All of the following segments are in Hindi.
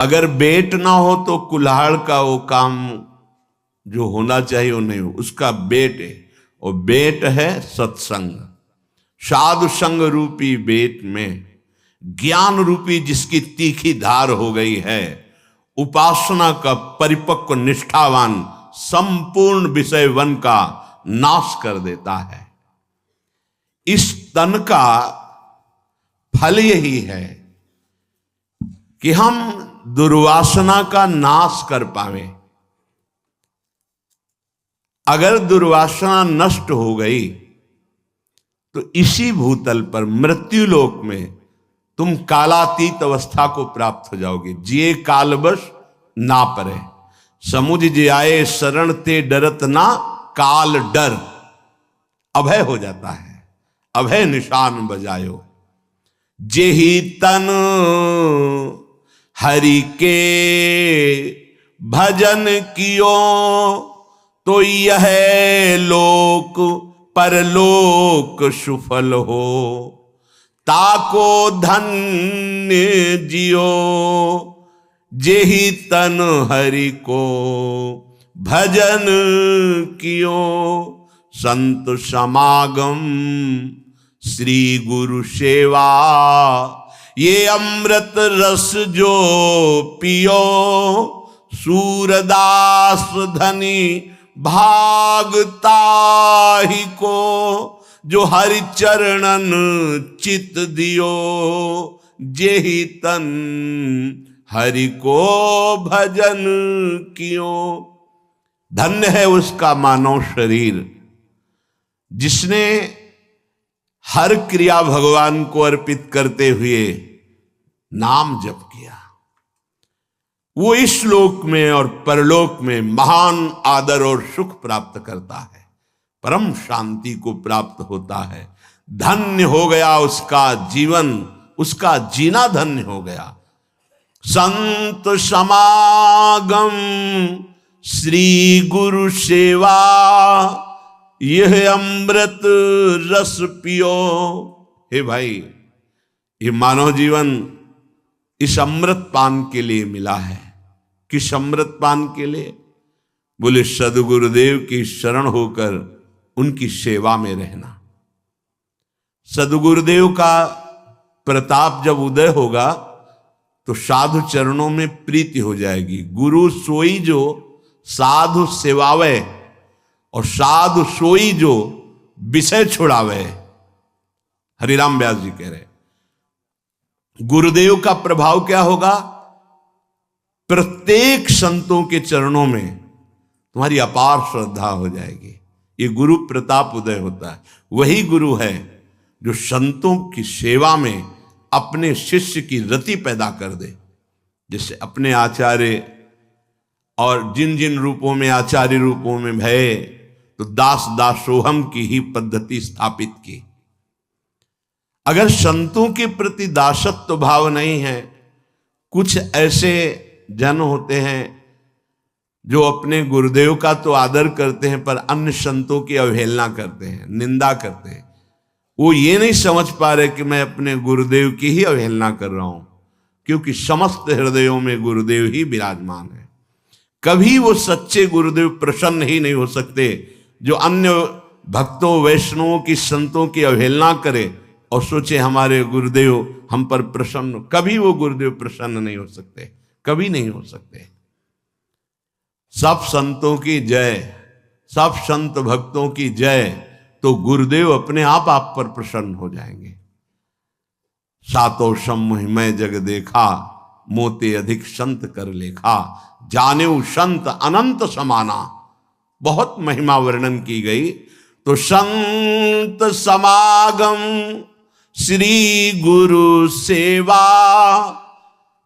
अगर बेट ना हो तो कुल्हाड़ का वो काम जो होना चाहिए वो नहीं हो, उसका बेट है। और बेट है सत्संग। साधु संग रूपी बेट में ज्ञान रूपी जिसकी तीखी धार हो गई है, उपासना का परिपक्व निष्ठावान संपूर्ण विषय वन का नाश कर देता है। इस तन का फल यही है कि हम दुर्वासना का नाश कर पावे। अगर दुर्वासना नष्ट हो गई तो इसी भूतल पर मृत्यु लोक में तुम कालातीत अवस्था को प्राप्त हो जाओगे। जिए कालवश ना परे, समुझ जे आए शरण ते डरत ना काल डर। अभय हो जाता है, अभय निशान बजायो। जेहि तन हरि के भजन कियो, तो यह लोक परलोक सुफल हो। ताको धन्य जियो, जेहि तन हरि को भजन कियो। संत समागम श्री गुरु सेवा, ये अमृत रस जो पियो। सूरदास धनी भागता ही को, जो हरि चरणन चित दियो। जेहि तन हरि को भजन कियो। धन्य है उसका मानव शरीर जिसने हर क्रिया भगवान को अर्पित करते हुए नाम जप किया। वो इस लोक में और परलोक में महान आदर और सुख प्राप्त करता है, परम शांति को प्राप्त होता है। धन्य हो गया उसका जीवन, उसका जीना धन्य हो गया। संत समागम श्री गुरु सेवा, यह अमृत रस पियो। हे भाई, ये मानव जीवन इस अमृत पान के लिए मिला है। किस अमृत पान के लिए? बोले सदगुरुदेव की शरण होकर उनकी सेवा में रहना। सदगुरुदेव का प्रताप जब उदय होगा तो साधु चरणों में प्रीति हो जाएगी। गुरु सोई जो साधु सेवावे, और साधु सोई जो विषय छुड़ावे। हरिराम व्यास जी कह रहे, गुरुदेव का प्रभाव क्या होगा? प्रत्येक संतों के चरणों में तुम्हारी अपार श्रद्धा हो जाएगी। ये गुरु प्रताप उदय होता है। वही गुरु है जो संतों की सेवा में अपने शिष्य की रति पैदा कर दे। जैसे अपने आचार्य और जिन जिन रूपों में आचार्य रूपों में भय, तो दास दासोहम की ही पद्धति स्थापित की। अगर संतों के प्रति दासत्व भाव नहीं है, कुछ ऐसे जन होते हैं जो अपने गुरुदेव का तो आदर करते हैं पर अन्य संतों की अवहेलना करते हैं, निंदा करते हैं। वो ये नहीं समझ पा रहे कि मैं अपने गुरुदेव की ही अवहेलना कर रहा हूं, क्योंकि समस्त हृदयों में गुरुदेव ही विराजमान है। कभी वो सच्चे गुरुदेव प्रसन्न ही नहीं हो सकते जो अन्य भक्तों वैष्णवों की संतों की अवहेलना करे और सोचे हमारे गुरुदेव हम पर प्रसन्न। कभी वो गुरुदेव प्रसन्न नहीं हो सकते, कभी नहीं हो सकते। सब संतों की जय, सब संत भक्तों की जय, तो गुरुदेव अपने आप पर प्रसन्न हो जाएंगे। सातों सम्मोह मैं जग देखा, मोते अधिक संत कर लेखा। जानेऊ संत अनंत समाना, बहुत महिमा वर्णन की गई। तो संत समागम श्री गुरु सेवा,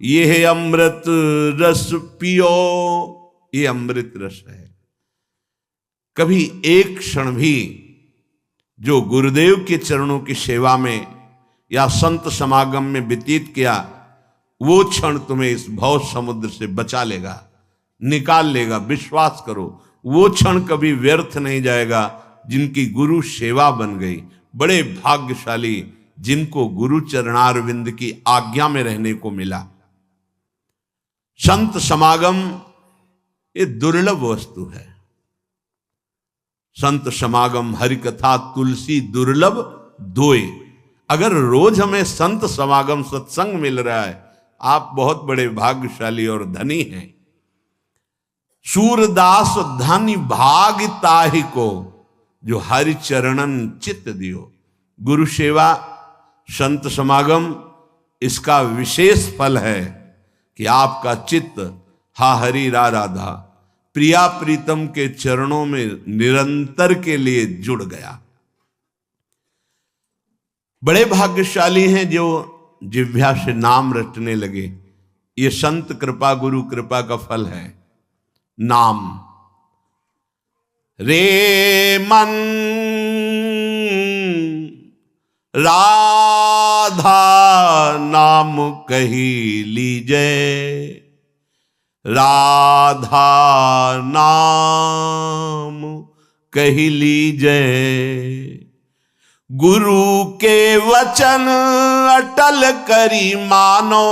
यह अमृत रस पियो। ये अमृत रस है। कभी एक क्षण भी जो गुरुदेव के चरणों की सेवा में या संत समागम में व्यतीत किया, वो क्षण तुम्हें इस भव समुद्र से बचा लेगा, निकाल लेगा। विश्वास करो, वो क्षण कभी व्यर्थ नहीं जाएगा जिनकी गुरु सेवा बन गई। बड़े भाग्यशाली जिनको गुरु चरणारविंद की आज्ञा में रहने को मिला। संत समागम ये दुर्लभ वस्तु है। संत समागम, हरि कथा, तुलसी दुर्लभ दोए। अगर रोज हमें संत समागम, सत्संग मिल रहा है, आप बहुत बड़े भाग्यशाली और धनी हैं। सूरदास धनी भाग ताहि को, जो हरि चरणन चित्त दियो। गुरु सेवा, संत समागम, इसका विशेष फल है कि आपका चित्त हा हरि रा राधा, प्रिया प्रीतम के चरणों में निरंतर के लिए जुड़ गया। बड़े भाग्यशाली हैं जो जिह्वा से नाम रटने लगे। ये संत कृपा, गुरु कृपा का फल है। नाम, रे मन राधा नाम कही लीजे, राधा नाम कही लीजे। गुरु के वचन अटल करी मानो,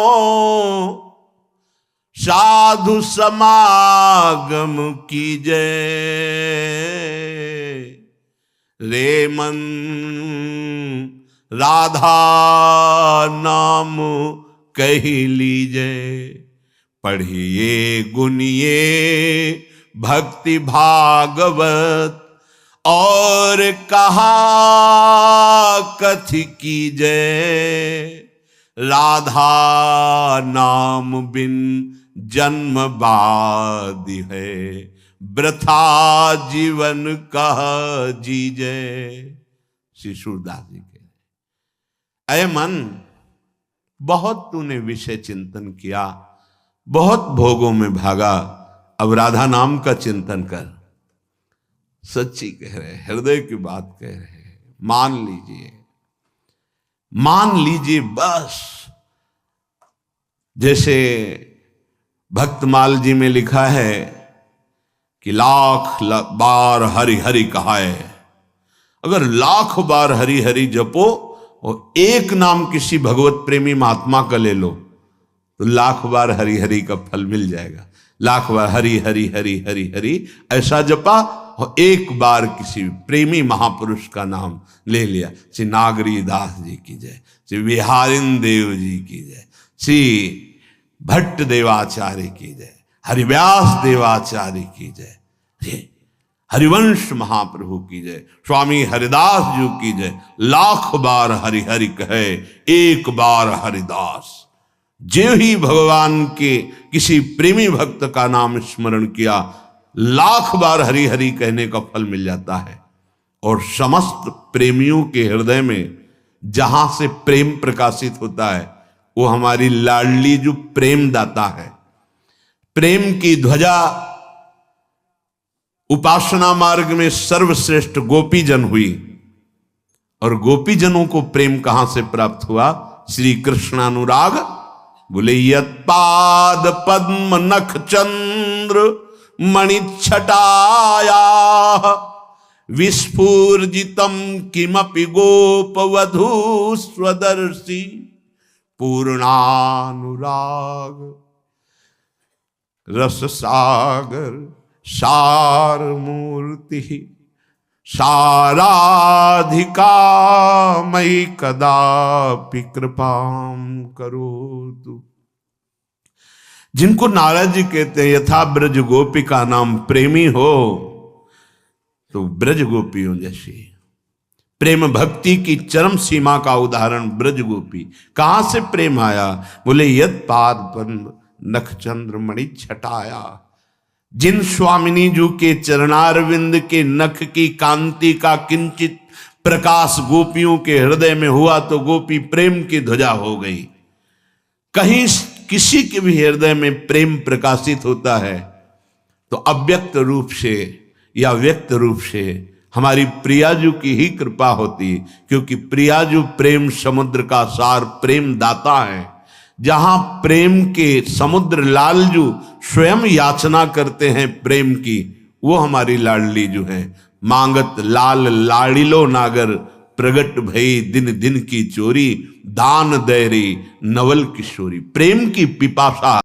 साधु समागम कीजे। रे मन राधा नाम कही लीजे। पढ़िए गुनिए भक्ति भागवत, और कहा कथि कीजे। राधा नाम बिन जन्म बादि है, वृथा जीवन कह जीजे। श्री सूरदास जी के, अय मन, बहुत तूने विषय चिंतन किया, बहुत भोगों में भागा, अब राधा नाम का चिंतन कर। सच्ची कह रहे, हृदय की बात कह रहे, मान लीजिए, मान लीजिए बस। जैसे भक्तमाल जी में लिखा है कि लाख बार हरि हरि कहाए। अगर लाख बार हरि हरि जपो और एक नाम किसी भगवत प्रेमी महात्मा का ले लो, तो लाख बार हरि हरि का फल मिल जाएगा। लाख बार हरि हरि हरि हरि हरि ऐसा जपा, और एक बार किसी प्रेमी महापुरुष का नाम ले लिया। श्री नागरी दास जी की जय, श्री बिहारिन देव जी की जय, श्री भट्ट देवाचार्य की जय, हरिव्यास देवाचार्य की जय, हरिवंश महाप्रभु की जय, स्वामी हरिदास जी की जय। लाख बार हरि हरि कहे, एक बार हरिदास। जो ही भगवान के किसी प्रेमी भक्त का नाम स्मरण किया, लाख बार हरि हरि कहने का फल मिल जाता है। और समस्त प्रेमियों के हृदय में जहां से प्रेम प्रकाशित होता है, वो हमारी लाडली जो प्रेम दाता है। प्रेम की ध्वजा उपासना मार्ग में सर्वश्रेष्ठ गोपीजन हुई, और गोपीजनों को प्रेम कहां से प्राप्त हुआ? श्री कृष्णानुराग। बोले यत्पाद पद्म नख चंद्र मणिच्छटाया, विस्फूर्जितम किमपि गोपवधू स्वदर्शी, पूर्णानुराग रस सागर सार मूर्ति, साराधिका मयि कदापि कृपाम करोतु। जिनको नारद जी कहते हैं यथा ब्रज गोपी का नाम प्रेमी हो, तो ब्रज गोपियों जैसी प्रेम भक्ति की चरम सीमा का उदाहरण ब्रज गोपी। कहां से प्रेम आया? बोले यद पाद पद्म नख चंद्र मणि छटाया। जिन स्वामिनी जी के चरणारविंद के नख की कांति का किंचित प्रकाश गोपियों के हृदय में हुआ, तो गोपी प्रेम की ध्वजा हो गई। कहीं किसी के भी हृदय में प्रेम प्रकाशित होता है, तो अव्यक्त रूप से या व्यक्त रूप से हमारी प्रियाजू की ही कृपा होती, क्योंकि प्रियाजू प्रेम समुद्र का सार प्रेम दाता है। जहां प्रेम के समुद्र लालजू स्वयं याचना करते हैं प्रेम की, वो हमारी लाडली जो है। मांगत लाल लाड़िलो नागर, प्रगट भई दिन दिन की चोरी, दान दैरी नवल किशोरी। प्रेम की पिपासा